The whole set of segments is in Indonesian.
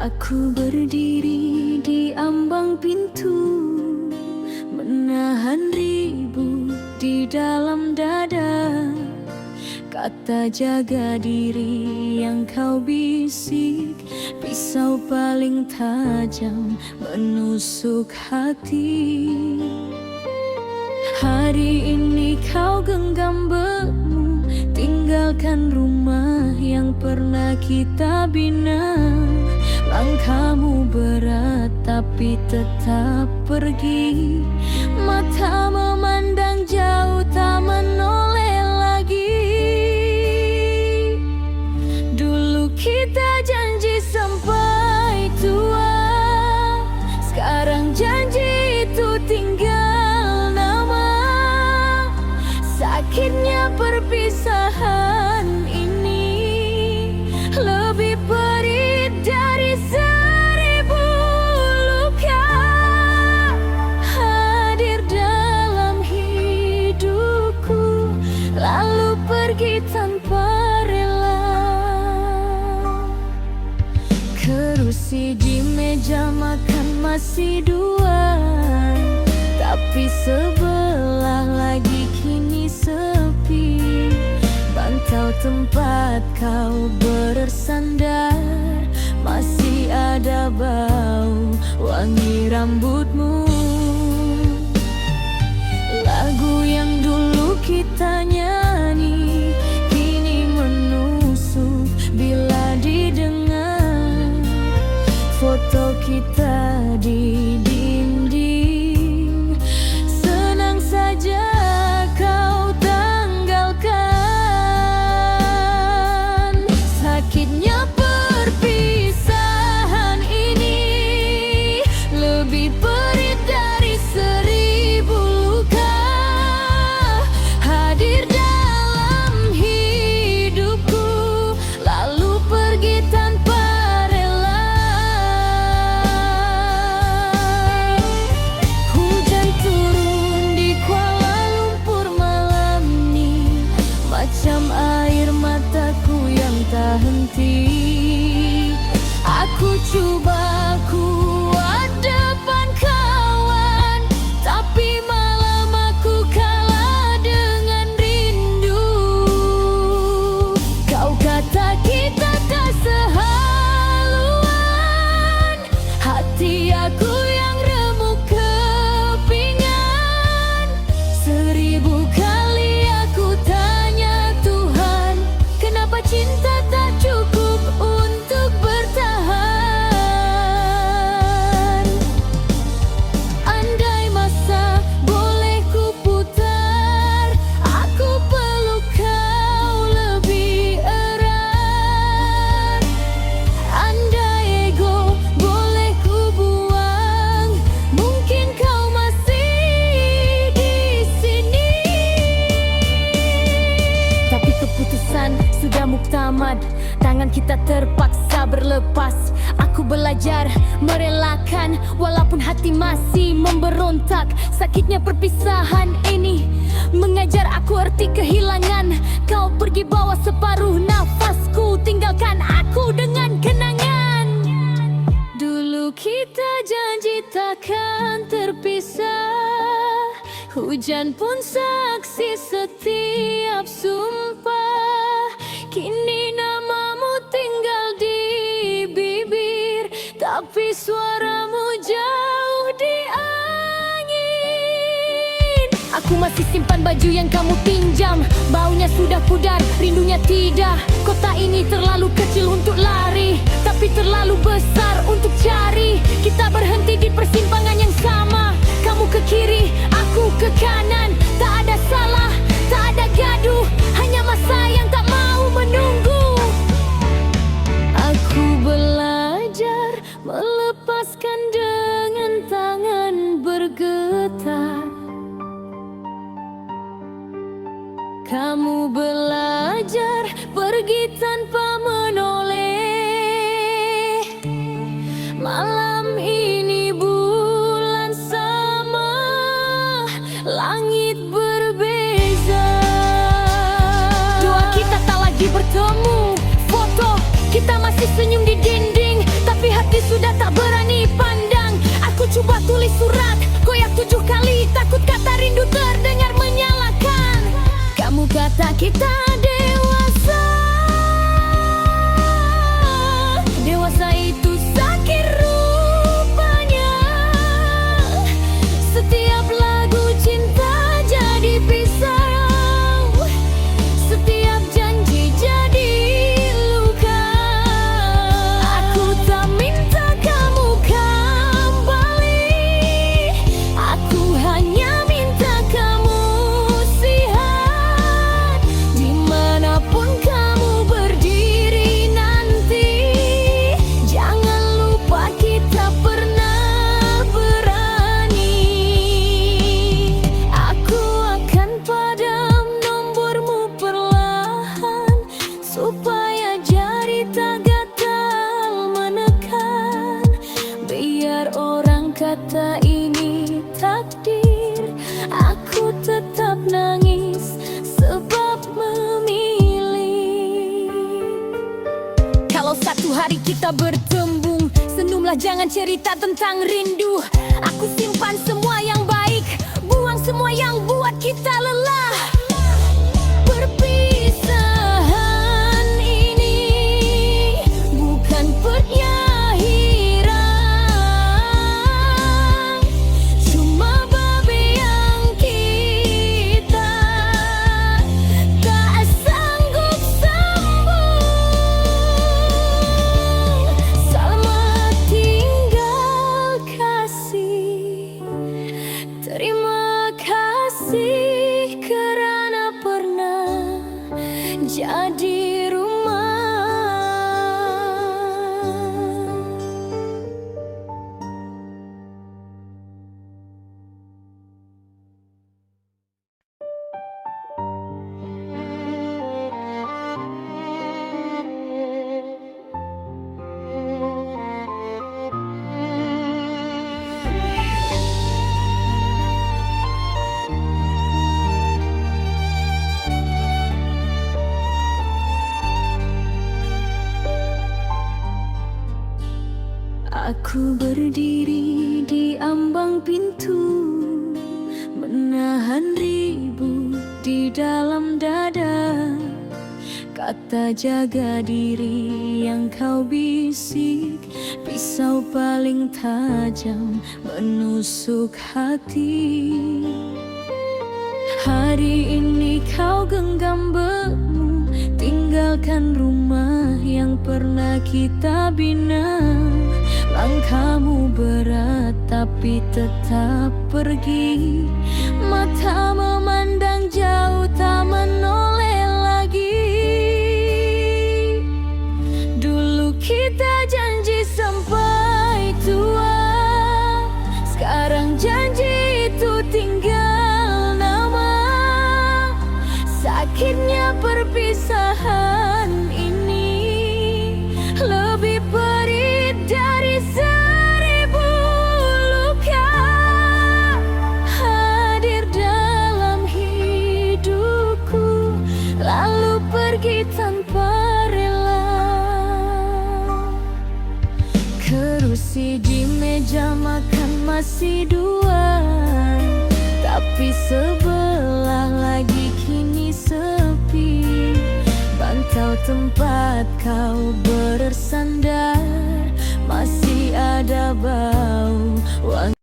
Aku berdiri di ambang pintu, menahan ribut di dalam dada. Kata jaga diri yang kau bisik, pisau paling tajam menusuk hati. Hari ini kau genggam bemu, tinggalkan rumah yang pernah kita bina. Langkahmu berat tapi tetap pergi, mata memandang jauh tak menoleh lagi. Dulu kita janji sampai tua, sekarang janji itu tinggal nama. Sakitnya perpisahan ini lebih perih dari 1000 luka. Hadir dalam hidupku, lalu pergi tanpa rela. Kerusi di meja makan masih dua, tapi sebelah lagi kini sepi. Bantal tempat kau bersandar masih ada bau wangi rambutmu. Lagu yang dulu kita nyanyi kini menusuk bila didengar. Foto kita di dinding, senang saja kau tanggalkan. Sakitnya perpisahan ini lebih perih dari 1000 luka. Hadir dalam hidupku, lalu pergi tanpa rela. Hujan turun di Kuala Lumpur malam ini, macam air mataku yang tak henti. Aku coba kuat depan kawan, tapi malam aku kalah dengan rindu. Kau kata kita tak sehaluan, hati aku yang remuk kepingan. 1000 kali aku tanya Tuhan, kenapa cinta tak cukup untuk bertahan. Andai masa boleh ku putar, aku peluk kau lebih erat. Andai ego boleh ku buang, mungkin kau masih di sini. Tapi keputusan sudah muktamad, tangan kita terpaksa berlepas. Aku belajar merelakan, walaupun hati masih memberontak. Sakitnya perpisahan ini mengajar aku arti kehilangan. Kau pergi bawa separuh nafasku, tinggalkan aku dengan kenangan. Dulu kita janji takkan terpisah, hujan pun saksi setiap sumpah. Kini namamu tinggal di bibir, tapi suaramu jauh di angin. Aku masih simpan baju yang kamu pinjam, baunya sudah pudar, rindunya tidak. Kota ini terlalu kecil untuk lari, tapi terlalu besar untuk cari. Kita berhenti di persimpangan yang sama, kamu ke kiri, aku ke kanan. Tak ada salah, tak ada gaduh, hanya masa yang tak mau menunggu. Aku belajar melepaskan dengan tangan bergetar. Kamu belajar pergi tanpa menoleh. Malam ini bulan sama, langit berbeza. Doa kita tak lagi bertemu, foto kita masih senyum di dinding, tapi hati pedih sudah tak berani pandang. Aku coba tulis surat, koyak 7 kali, takut kata rindu terdengar menyalahkan. Kamu kata kita dewasa, dewasa itu sakit rupanya. Setiap lagu cinta jadi pisau, setiap janji jadi luka. Aku tak minta kamu kembali, aku hanya minta kamu sihat. Dimanapun kamu berdiri nanti, jangan lupa kita pernah berani. Aku akan padam nombormu perlahan, supaya jari tak gatal menekan. Biar orang kata ini takdir, aku tetap nangis sebab memilih. Kalau satu hari kita bertembung, senyumlah, jangan cerita tentang rindu. Aku simpan semua yang baik, buang semua yang buat kita lelah. Perpisahan ini bukan penyakhiran, cuma babi yang kita tak sanggup sambung. Selamat tinggal kasih, terima kasih kerana pernah jadi rumah. Aku berdiri di ambang pintu, menahan ribut di dalam dada. Kata jaga diri yang kau bisik, pisau paling tajam menusuk hati. Hari ini kau genggam bemu, tinggalkan rumah yang pernah kita bina. Langkahmu berat tapi tetap pergi, mata memandang jauh tak menoleh lagi. Dulu kita janji sampai tua, sekarang janji itu tinggal nama. Sakitnya perpisahan ini lebih perih dari 1000 luka. Hadir dalam hidupku, lalu pergi tanpa rela. Kerusi di meja makan masih 2, tapi sebelah lagi kini sepi. Bantal tempat kau bersandar masih ada bau wangi.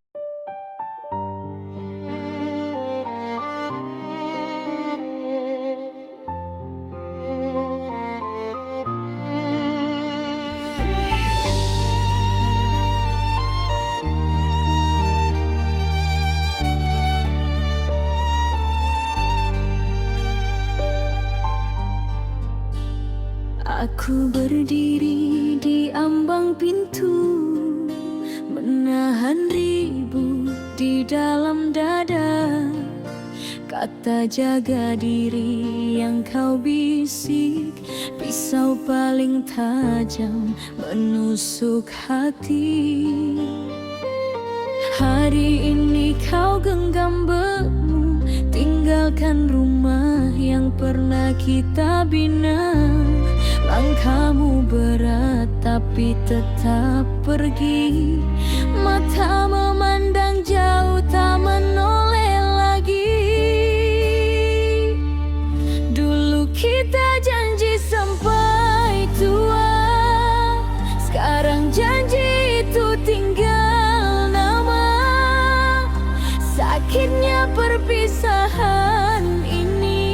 Aku berdiri di ambang pintu, menahan ribut di dalam dada. Kata jaga diri yang kau bisik, pisau paling tajam menusuk hati. Hari ini kau genggam bemu, tinggalkan rumah yang pernah kita bina. Langkahmu berat tapi tapi tetap pergi. Mata memandang jauh, tak menoleh lagi. Dulu kita janji sampai tua, sekarang janji itu tinggal nama. Sakitnya perpisahan ini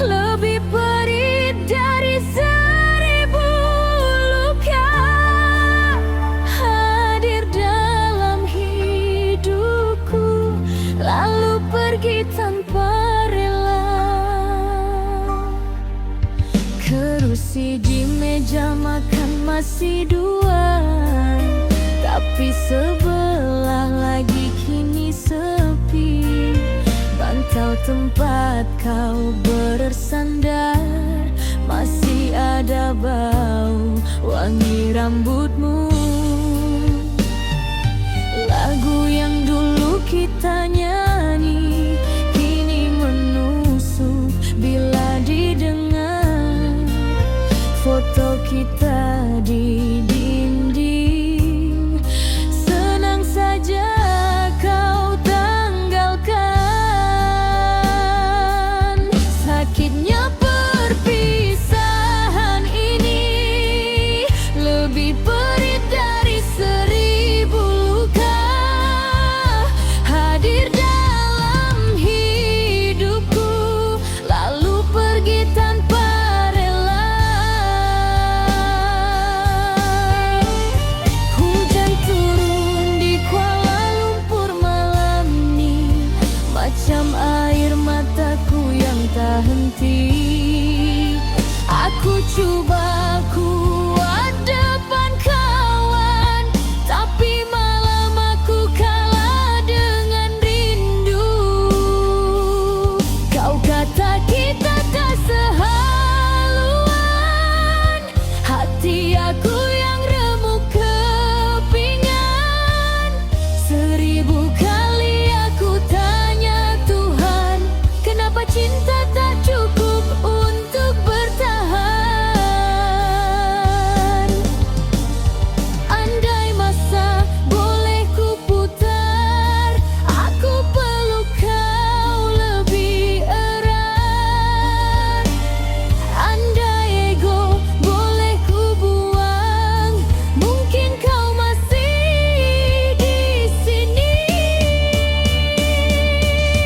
lebih perih dari 1000 luka. Hadir dalam hidupku, lalu pergi tanpa rela. Kerusi di meja makan masih dua, tapi sebelah lagi kini sepi. Bantal tempat kau bersandar masih ada bau wangi rambutmu. Lagu yang dulu kita nyanyi kini menusuk bila didengar. Foto kita di dinding, senang saja kau tanggalkan. Sakitnya perpisahan ini lebih perih dari 1000 luka. Hadir dalam hidupku, lalu pergi tanpa rela. Hujan turun di Kuala Lumpur malam ini, macam air mataku yang tak henti. Aku coba kuat depan kawan, tapi malam aku kalah dengan rindu. Kau kata kita tak sehaluan, hati aku yang remuk kepingan. 1000 kali aku tanya Tuhan, kenapa cinta tak cukup untuk bertahan. Andai masa boleh ku putar, aku peluk kau lebih erat. Andai ego boleh ku buang, mungkin kau masih di sini.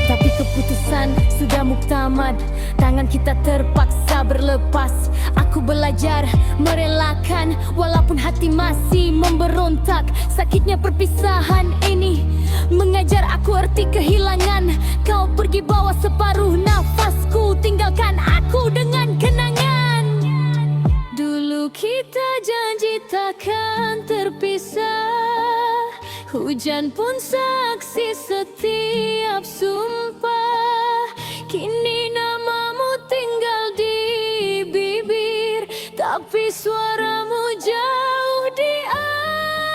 Tapi keputusan sudah muktamad, tangan kita terpaksa berlepas. Aku belajar merelakan, walaupun hati masih memberontak. Sakitnya perpisahan ini mengajar aku arti kehilangan. Kau pergi bawa separuh nafasku, tinggalkan aku dengan kenangan. Dulu kita janji takkan terpisah, hujan pun saksi setiap sumpah. Kini namamu tinggal di bibir, tapi suaramu jauh di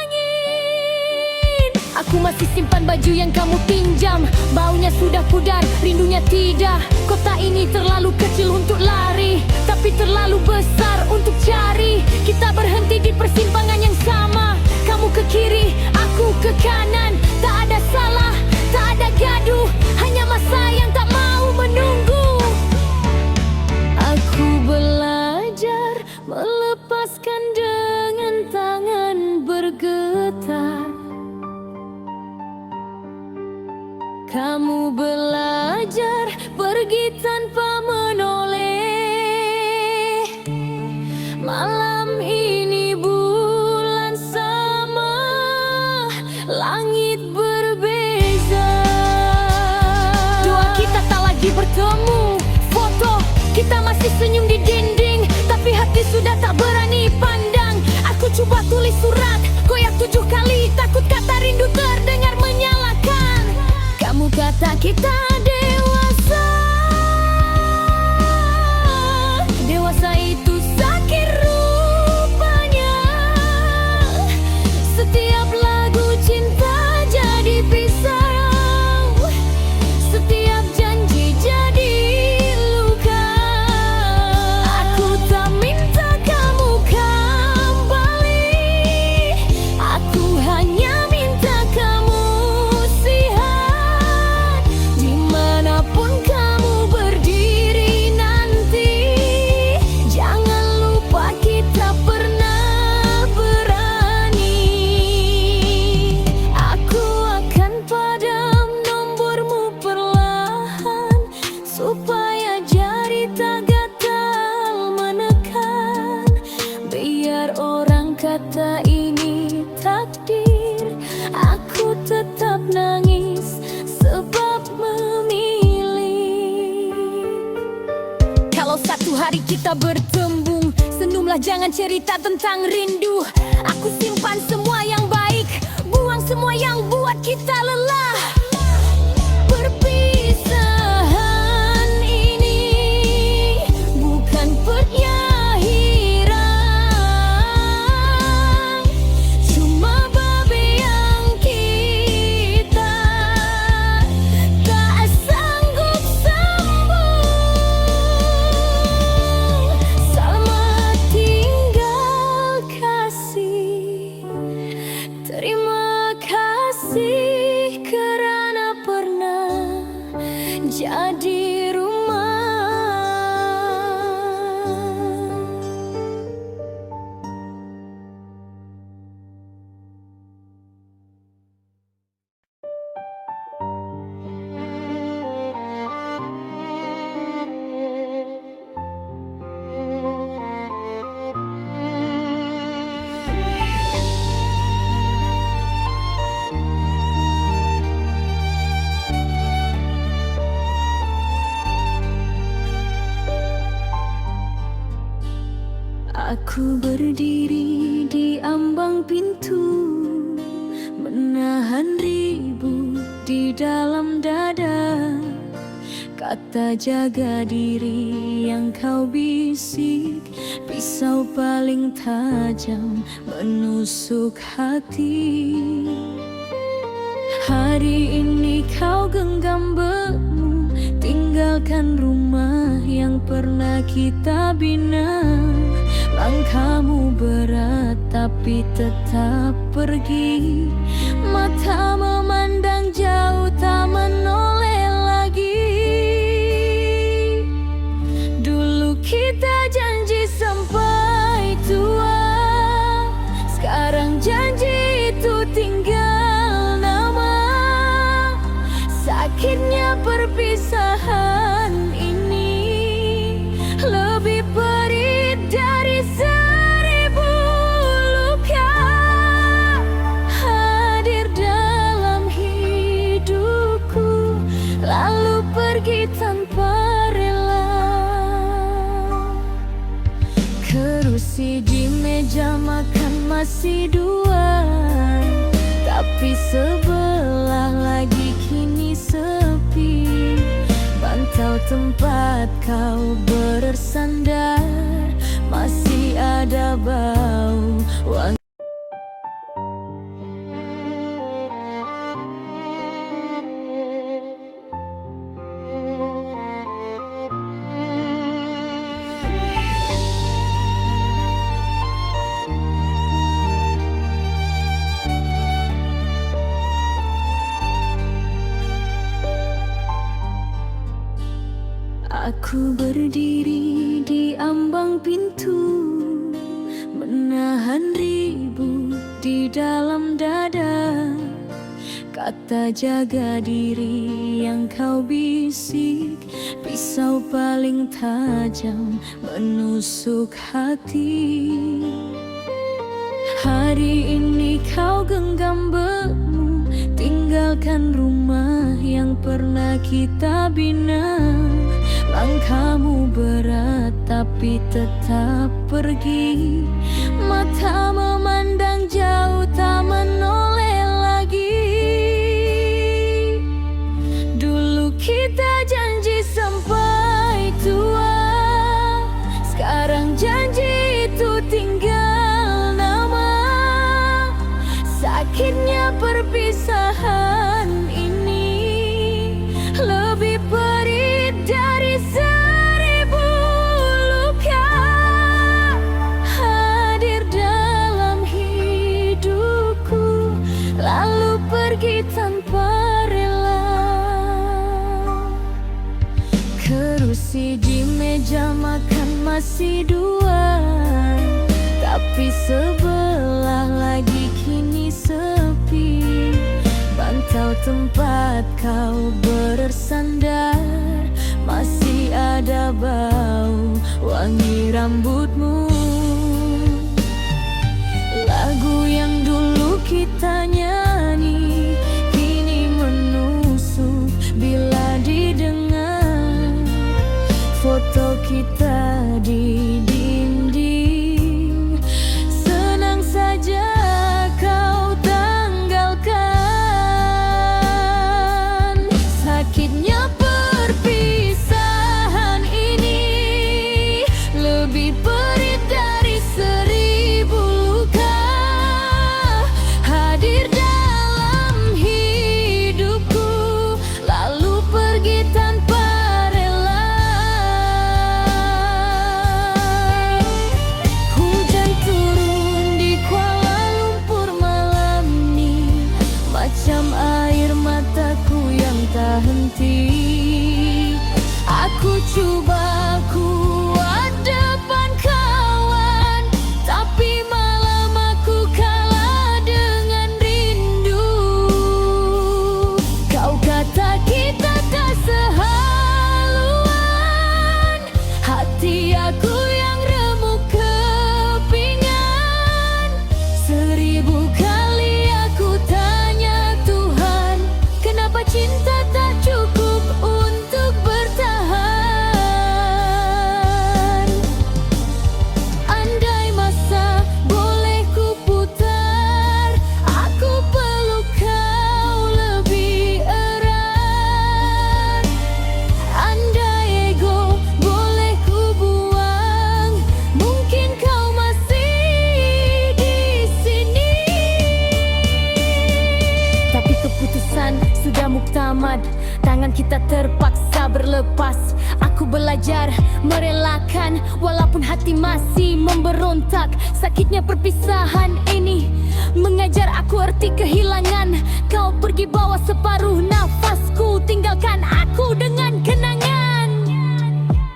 angin. Aku masih simpan baju yang kamu pinjam, baunya sudah pudar, rindunya tidak. Kota ini terlalu kecil untuk lari, tapi terlalu besar untuk cari. Kita berhenti di persimpangan yang sama, kamu ke kiri, aku ke kanan. Tak ada salah, tak ada gaduh, hanya masa yang tak mau menunggu. Aku belajar melepaskan dengan tangan bergetar. Kamu belajar pergi tanpa menoleh. Malam ini bulan sama, langit berbeza. Doa kita tak lagi bertemu, foto kita masih senyum di dinding, tapi hati sudah tak berani pandang. Aku coba tulis surat, koyak 7 kali, takut kata rindu terdengar menyalakan. Kamu kata kita dewasa, dewasa itu sakit rupanya. Setiap lagu cinta jadi pisau, setiap janji jadi luka. Aku tak minta kamu kembali, kata ini takdir, aku tetap nangis sebab memilih. Kalau satu hari kita bertembung, senyumlah, jangan cerita tentang rindu. Aku simpan semua yang baik, buang semua yang buat kita lelah. Perpisahan ini bukan penyahiran, cuma babi yang kita tak sanggup sambung. Selamat tinggal kasih, terima kasih kerana pernah jadi rumah. Aku berdiri di ambang pintu, menahan ribut di dalam dada. Kata jaga diri yang kau bisik, pisau paling tajam menusuk hati. Hari ini kau genggam bemu, tinggalkan rumah yang pernah kita bina. Langkahmu berat tapi tetap pergi, mata memandang jauh tak menoleh lagi. Dulu kita janji sampai tua, sekarang janji itu tinggal nama. Sakitnya perpisahan ini lebih perih dari 1000 luka. Hadir dalam hidupku, lalu pergi tanpa rela. Kerusi di meja makan masih dua, tapi sebelah lagi kini sepi. Bantal tempat kau bersandar masih ada bau wangi. Aku berdiri di ambang pintu, menahan ribut di dalam dada. Kata jaga diri yang kau bisik, pisau paling tajam menusuk hati. Hari ini kau genggam bemu, tinggalkan rumah yang pernah kita bina. Langkahmu berat tapi tetap pergi, mata memandang jauh tak menoleh lagi. Dulu kita janji sampai tua, sekarang janji itu tinggal nama. Sakitnya perpisahan ini lebih perih dari 1000 luka. Hadir dalam hidupku, lalu pergi tanpa rela. Kerusi di meja makan masih dua, tapi sebelah lagi kini sepi. Bantal tempat kau bersandar masih ada bau wangi rambutmu. kita nyanyi kini menusuk bila didengar foto kita di dinding. Senang saja kau tanggalkan. Sakitnya perpisahan ini lebih perih dari 1000 luka. Hadir dalam hidupku lalu pergi tanpa rela. Hujan turun di Kuala Lumpur malam ini macam air mataku yang tak henti. Aku coba kuat depan kawan, tapi malam aku kalah dengan rindu. Kau kata kita tak sehaluan, hati aku yang remuk kepingan. 1000 kali aku tanya Tuhan, kenapa cinta tak cukup untuk bertahan. Andai masa boleh ku putar, aku peluk kau lebih erat. Andai ego boleh ku buang, mungkin kau masih di sini. Tapi keputusan sudah muktamad, tangan kita terpaksa berlepas. Aku belajar merelakan walaupun hati masih memberontak. Sakitnya perpisahan ini mengajar aku arti kehilangan. Kau pergi bawa separuh nafasku, tinggalkan aku dengan kenangan.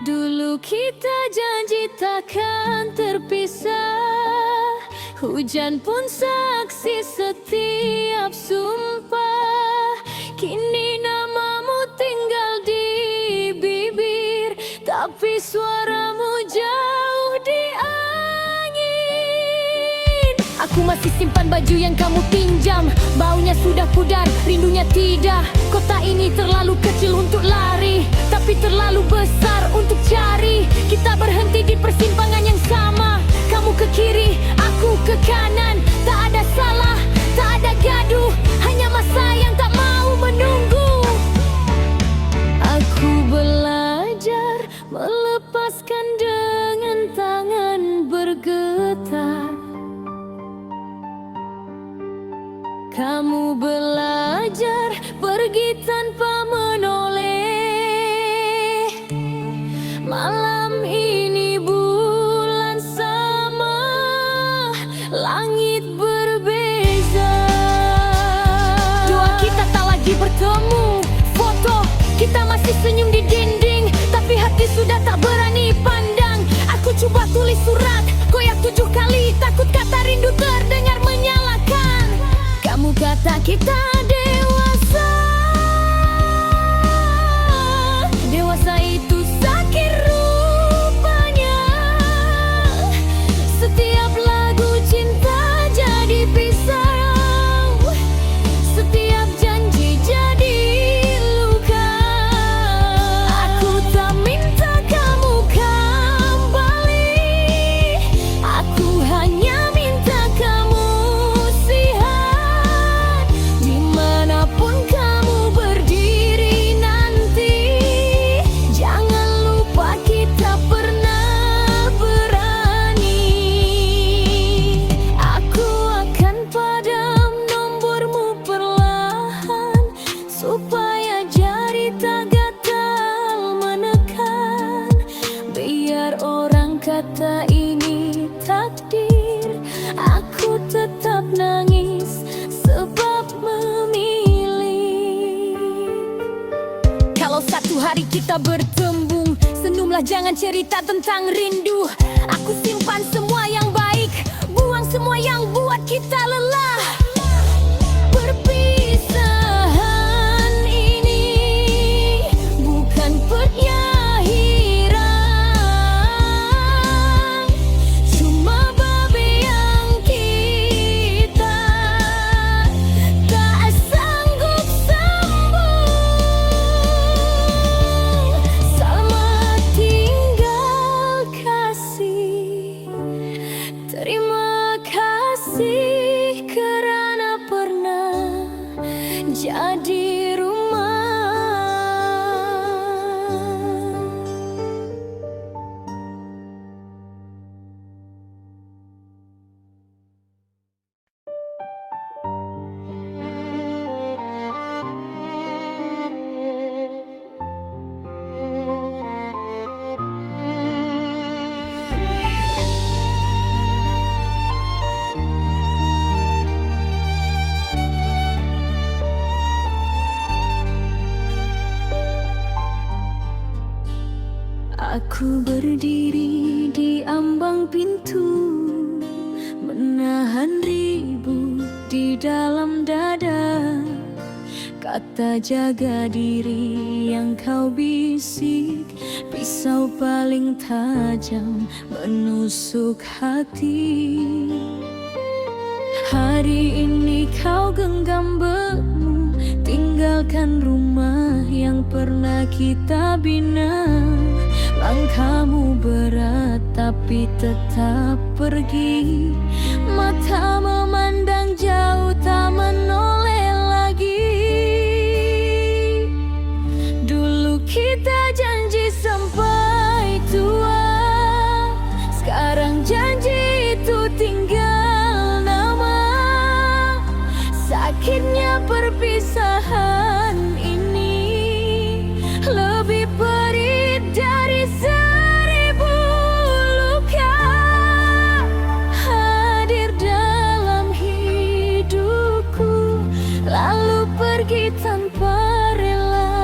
Dulu kita janji takkan terpisah, hujan pun saksi setiap sumpah. Kini namamu tinggal di bibir, tapi suaramu jauh di angin. Aku masih simpan baju yang kamu pinjam, baunya sudah pudar, rindunya tidak. Kota ini terlalu kecil untuk lari, tapi terlalu besar untuk cari. Kita berhenti di persimpangan yang sama, kamu ke kiri, aku ke kanan. Tak ada salah, tak ada gaduh, hanya masa yang tak mau menunggu. Aku belajar melepaskan dengan tangan bergetar. Kamu belajar pergi tanpa menoleh. Malam ini bulan sama, langit berbeza. Doa kita tak lagi bertemu, foto kita masih senyum di dinding, tapi hati sudah tak berani pandang. Aku coba tulis surat, koyak 7 kali, takut kata rindu terdengar menyalakan. Kamu kata kita dewasa, dewasa itu sakit rupanya. Setiap lagu cinta jadi pisau, setiap janji jadi luka. Aku tak minta kamu kembali, aku hanya minta kamu sihat. Dimanapun kamu berdiri nanti, jangan lupa kita pernah berani. Aku akan padam nombormu perlahan, supaya jari tak gatal menekan. Biar orang kata ini takdir, aku tetap nangis sebab memilih. Kalau satu hari kita bertembung, senyumlah, jangan cerita tentang rindu. Aku simpan semua yang baik, buang semua yang buat kita lelah. Perpisahan ini bukan penyakhiran, cuma babi yang kita kasih karena pernah jadi rumah. Aku berdiri di ambang pintu, menahan ribut di dalam dada. Kata jaga diri yang kau bisik, pisau paling tajam menusuk hati. Hari ini kau genggam bemu, tinggalkan rumah yang pernah kita bina. Langkahmu berat tapi tetap pergi, mata memandang jauh tak menoleh lagi. Dulu kita janji sampai tua, sekarang janji itu tinggal nama. Sakitnya perpisahan ini lebih perih dari 1000 luka. Hadir dalam hidupku, lalu pergi tanpa rela.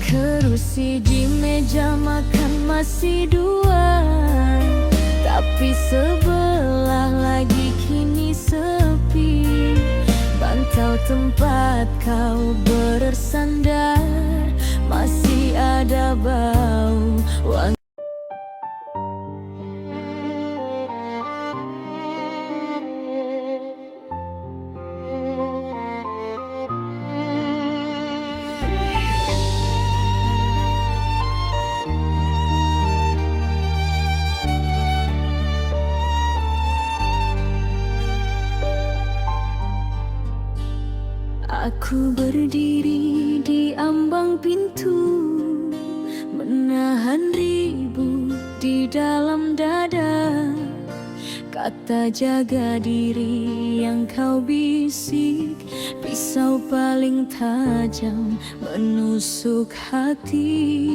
Kerusi di meja makan masih 2, tapi sebelah lagi kini sepi. Bantal tempat kau bersandar masih ada bau wangi. Aku berdiri di ambang pintu, menahan ribut di dalam dada. Kata jaga diri yang kau bisik, pisau paling tajam menusuk hati.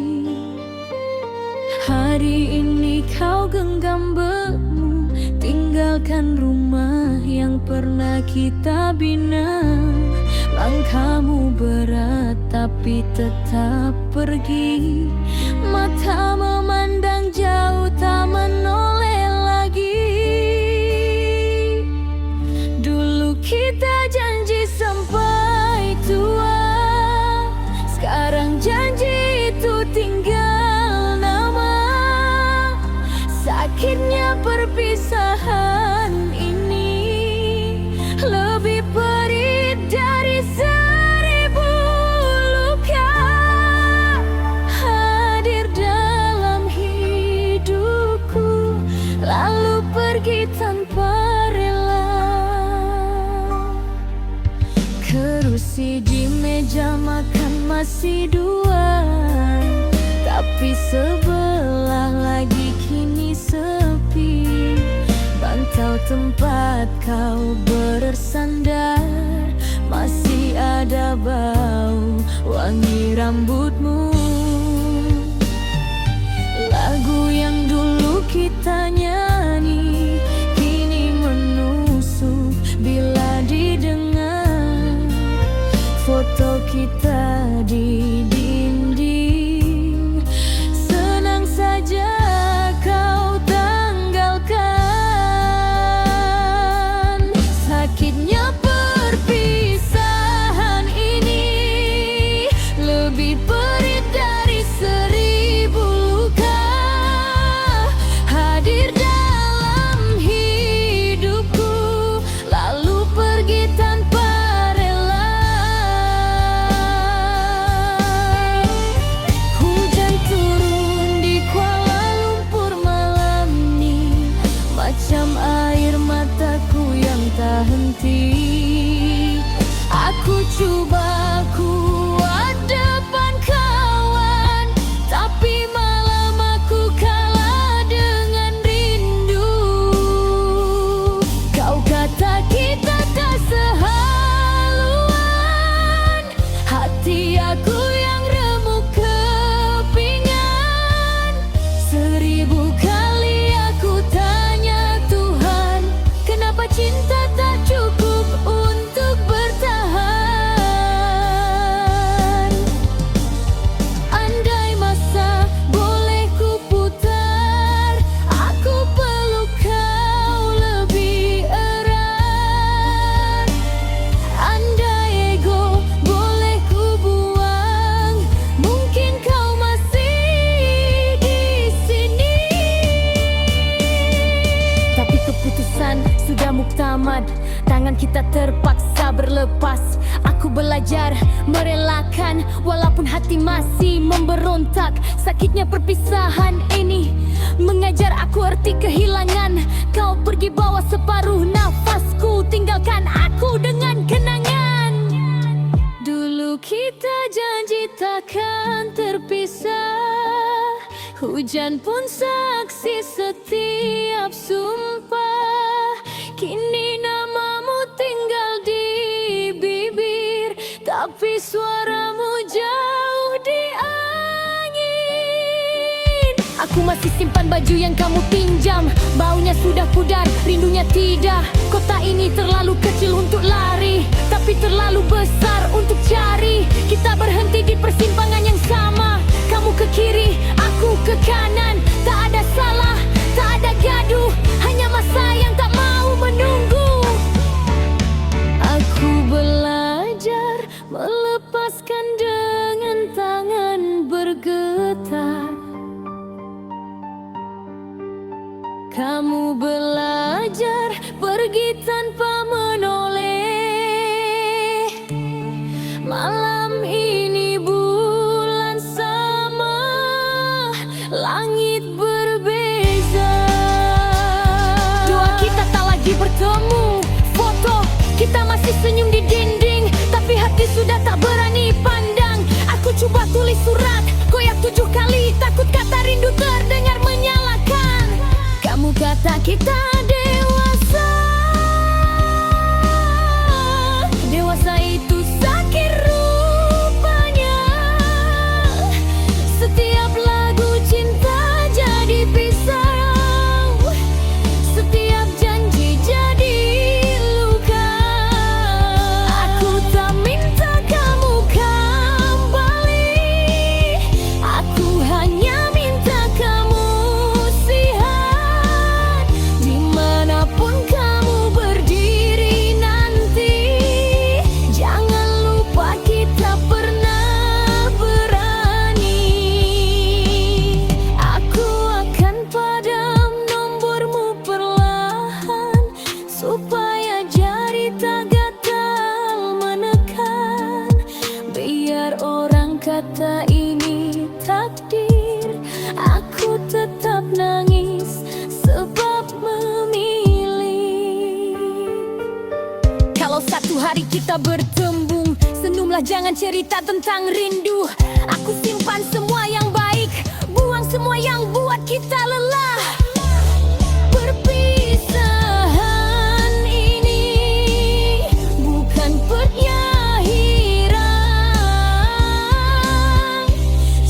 Hari ini kau genggam bemu, tinggalkan rumah yang pernah kita bina. Langkahmu berat tapi tetap pergi, mata memandang jauh tak menoleh lagi. Dulu kita janji sampai tua, sekarang janji itu tinggal nama. Sakitnya perpisahan ini lebih perih dari 1000 luka. Hadir dalam hidupku, lalu pergi tanpa rela. Kerusi di meja makan masih 2, tapi sebelah lagi kini sepi. Bantal tempat kau bersandar masih ada bau wangi rambutmu. Lagu yang dulu kita nyanyi kini menusuk bila didengar. Foto kita di dinding, senang saja kau tanggalkan. Sakitnya perpisahan ini lebih perih dari 1000 luka. Hadir dan macam air mataku yang tak henti. Aku coba kuat depan kawan, tapi malam aku kalah dengan rindu. Kau kata kita tak sehaluan, hati aku yang remuk kepingan. 1000 kali aku tanya Tuhan, kenapa cinta tak cukup untuk bertahan. Andai masa boleh ku putar, aku peluk kau lebih erat. Andai ego boleh ku buang, mungkin kau masih di sini. Tapi keputusan sudah muktamad, tangan kita terpaksa berlepas. Aku belajar merelakan, walaupun hati masih memberontak. Sakitnya perpisahan ini mengajar aku arti kehilangan. Kau pergi bawa separuh nafasku, tinggalkan aku dengan kenangan. Dulu kita janji takkan terpisah, hujan pun saksi setiap sumpah. Kini namamu tinggal di bibir, tapi suaramu jauh di angin. Aku masih simpan baju yang kamu pinjam, baunya sudah pudar, rindunya tidak. Kota ini terlalu kecil untuk lari, tapi terlalu besar untuk cari. Kita berhenti di persimpangan yang sama, kamu ke kiri, aku ke kanan. Tak ada salah, tak ada gaduh, hanya masa yang tak mau menunggu. Aku belajar melepaskan dengan tangan bergetar. Kamu belajar pergi tanpa menoleh. Malam ini bulan sama, langit berbeza. Doa kita tak lagi bertemu, foto kita masih senyum di dinding, tapi hati sudah tak berani pandang. Aku coba tulis surat, koyak 7 kali, takut kata rindu terdengar menyalakan. Kamu kata kita dewasa, dewasa itu sakit rupanya. Setiap lagu cinta jadi pisau, setiap janji jadi luka. Aku tak minta kamu kembali, aku hanya minta kamu sihat. Dimanapun kamu berdiri nanti, jangan lupa kita pernah berani. Aku akan padam nombormu perlahan, supaya jari tak gatal menekan. Biar orang kata ini takdir, aku tetap nangis sebab memilih. Kalau satu hari kita bertembung, senyumlah, jangan cerita tentang rindu. Aku simpan semua yang baik, buang semua yang buat kita lelah. Perpisahan ini bukan penyakhiran,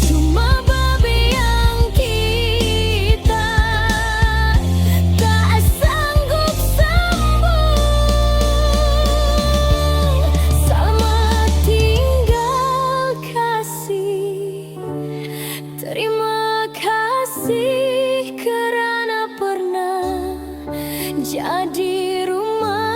cuma babi yang kita tak sanggup sambung. Selamat tinggal kasih, terima kasih kerana pernah jadi rumah.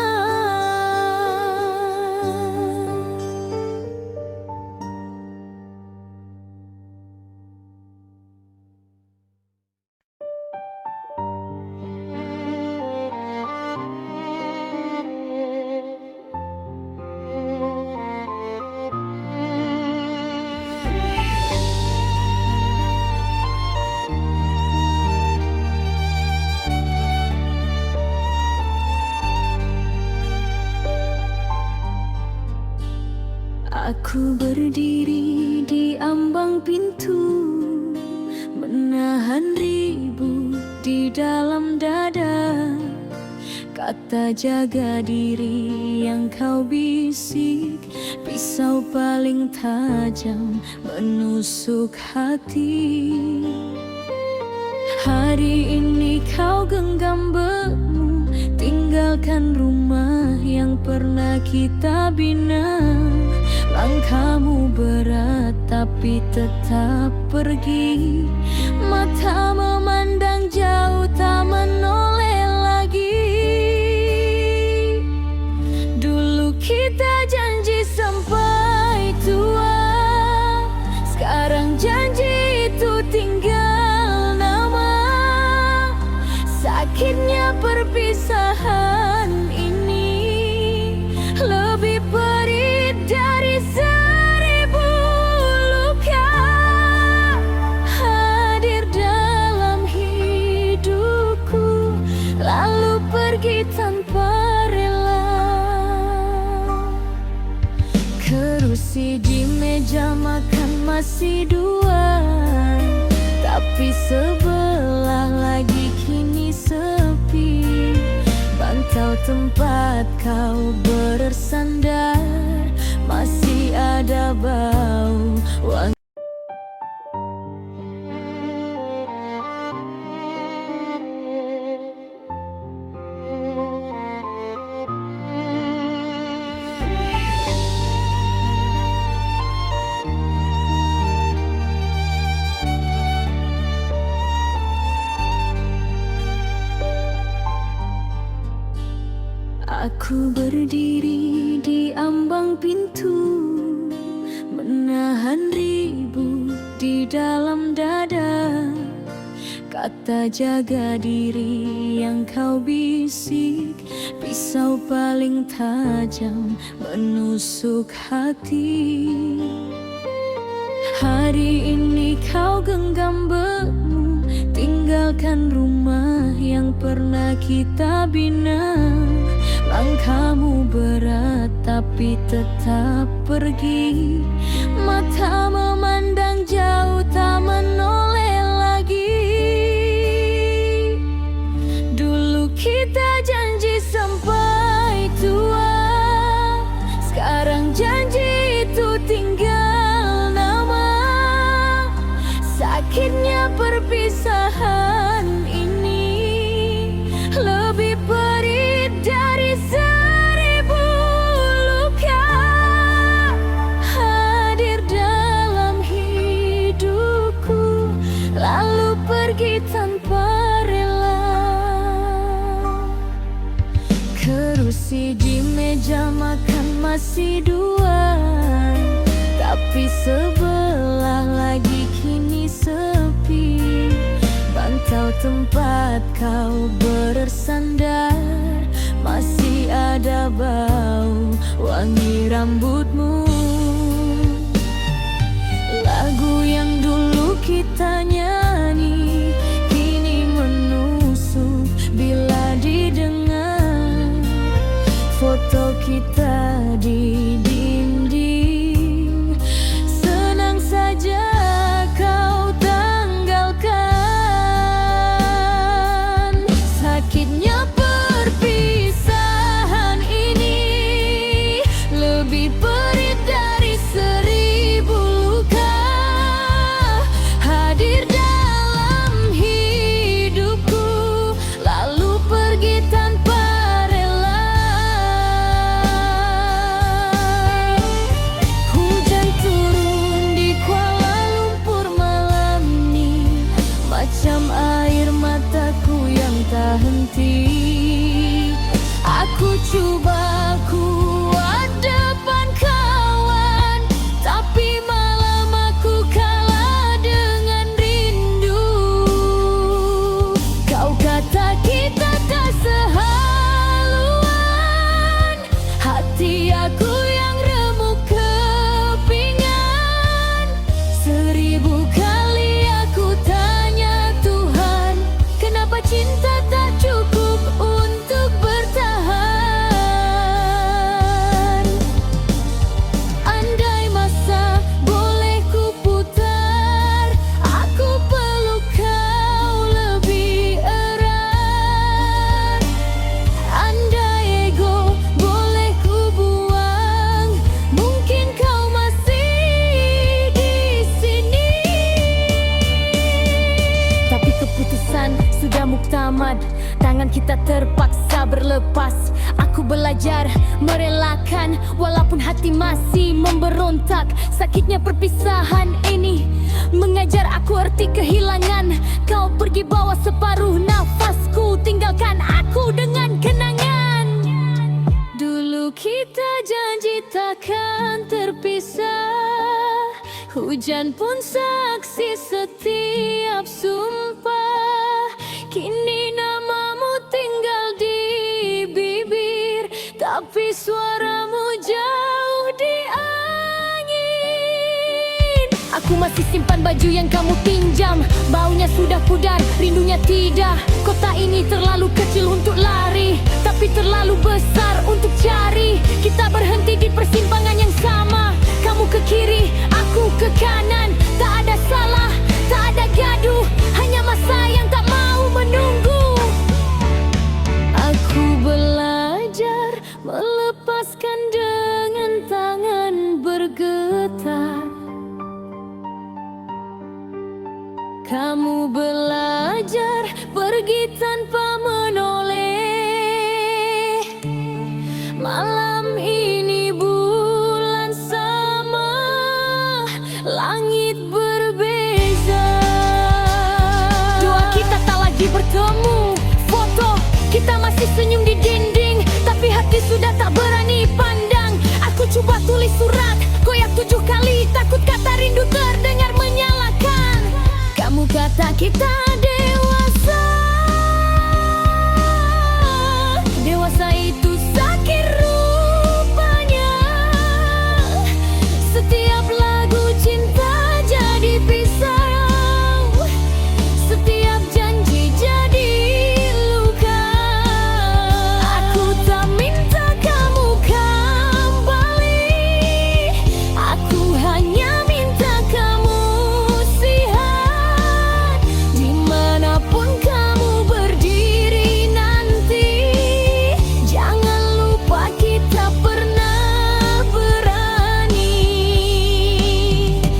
Aku berdiri di ambang pintu, menahan ribut di dalam dada. Kata jaga diri yang kau bisik, pisau paling tajam menusuk hati. Hari ini kau genggam bemu, tinggalkan rumah yang pernah kita bina. Langkahmu berat tapi tetap pergi, mata memandang jauh tak menoleh lagi. Dulu kita janji sampai tua, sekarang janji itu tinggal nama. Sakitnya perpisahan ini lebih perih dari 1000 luka. Hadir dalam hidupku, lalu pergi tanpa rela. Kerusi di meja makan masih dua, tapi sebelah lagi kini sepi. Bantal tempat kau bersandar masih ada bau wangi. Aku berdiri di ambang pintu, menahan ribut di dalam dada. Kata jaga diri yang kau bisik, pisau paling tajam menusuk hati. Hari ini kau genggam bemu, tinggalkan rumah yang pernah kita bina. Langkahmu berat tapi tetap pergi, mata memandang jauh tak menoleh lagi. Dulu kita janji sampai tua, sekarang janji itu tinggal nama. Sakitnya perpisahan ini lebih perih dari 1000 luka. Hadir dalam hidupku, lalu pergi tanpa rela. Kerusi di meja makan masih dua, tapi sebelah lagi kini sepi. Bantal tempat kau bersandar masih ada bau wangi rambutmu. Lagu yang dulu kita nyanyi kini menusuk bila didengar. Foto kita di dinding, senang saja kau tanggalkan. Sakitnya perpisahan ini lebih perih dari 1000 luka. Hadir dalam hidupku, lalu pergi tanpa rela. tak berlepas. Aku belajar merelakan, walaupun hati masih memberontak. Sakitnya perpisahan ini mengajar aku arti kehilangan. Kau pergi bawa separuh nafasku, tinggalkan aku dengan kenangan. Dulu kita janji takkan terpisah, hujan pun saksi setiap sumpah. Kini namamu tinggal di bibir, tapi suaramu jauh di angin. Aku masih simpan baju yang kamu pinjam, baunya sudah pudar, rindunya tidak. Kota ini terlalu kecil untuk lari, tapi terlalu besar untuk cari. Kita berhenti di persimpangan yang sama, kamu ke kiri, aku ke kanan. Tak ada salah, tak ada gaduh, hanya masa yang tak mau menunggu. Aku belajar melepaskan dengan tangan bergetar. Kamu belajar pergi tanpa menoleh. Malam ini bulan sama, langit berbeza. Doa kita tak lagi bertemu, foto kita masih senyum di dinding, tapi hati sudah tak berani pandang. Aku coba tulis surat, goyak 7 kali, takut kata rindu terdengar menyalakan. Kamu kata kita dewasa, dewasa itu sakit rupanya. Setiap lagu cinta jadi pisau, setiap janji jadi luka. Aku tak minta kamu kembali, aku hanya minta kamu sihat. Dimanapun kamu berdiri nanti, jangan lupa kita pernah berani.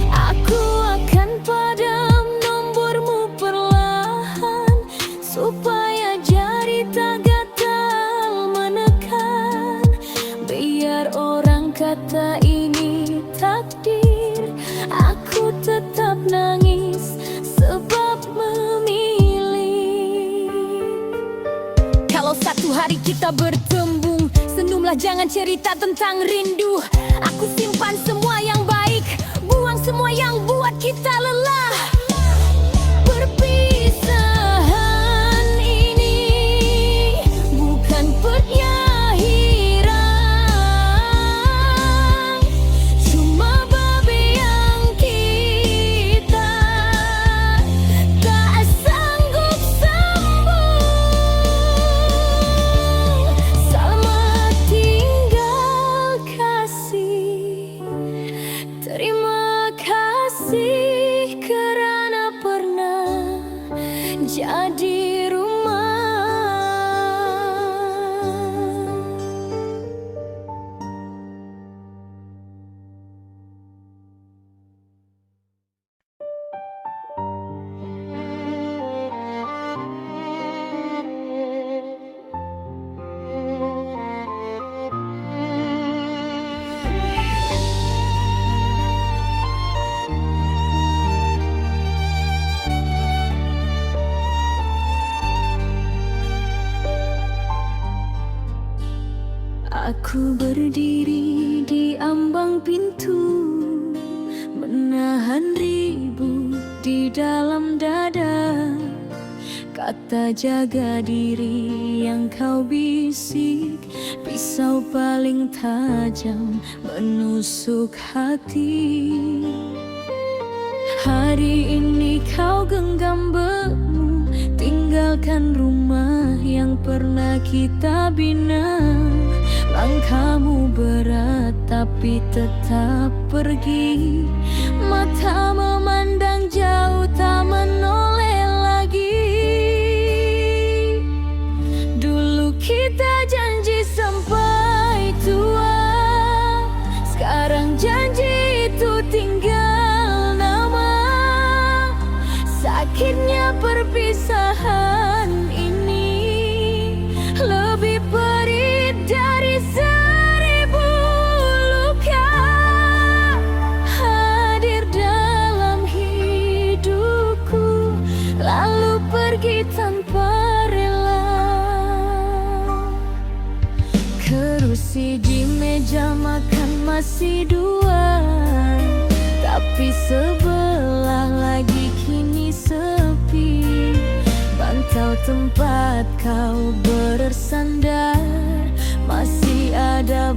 Aku akan padam nombormu perlahan, supaya jari tak gatal menekan. Biar orang kata ini takdir, aku tetap nangis sebab memilih. Kalau satu hari kita bertembung, senyumlah, jangan cerita tentang rindu. Aku simpan semua yang baik, buang semua yang buat kita lelah. Perpisahan ini bukan penyakhiran, cuma babi yang kita tak sanggup sambung. Selamat tinggal kasih, terima kasih kerana pernah jadi rumah. Aku berdiri di ambang pintu, menahan ribut di dalam dada. Kata jaga diri yang kau bisik, pisau paling tajam menusuk hati. Hari ini kau genggam bemu, tinggalkan rumah yang pernah kita bina. Langkahmu berat tapi tetap pergi, mata memandang jauh tak menoleh lagi. Dulu kita janji sampai tua, sekarang janji itu tinggal nama. Sakitnya perpisahan ini lebih Kursi di meja makan masih dua, tapi sebelah lagi kini sepi. Bantal tempat kau bersandar masih ada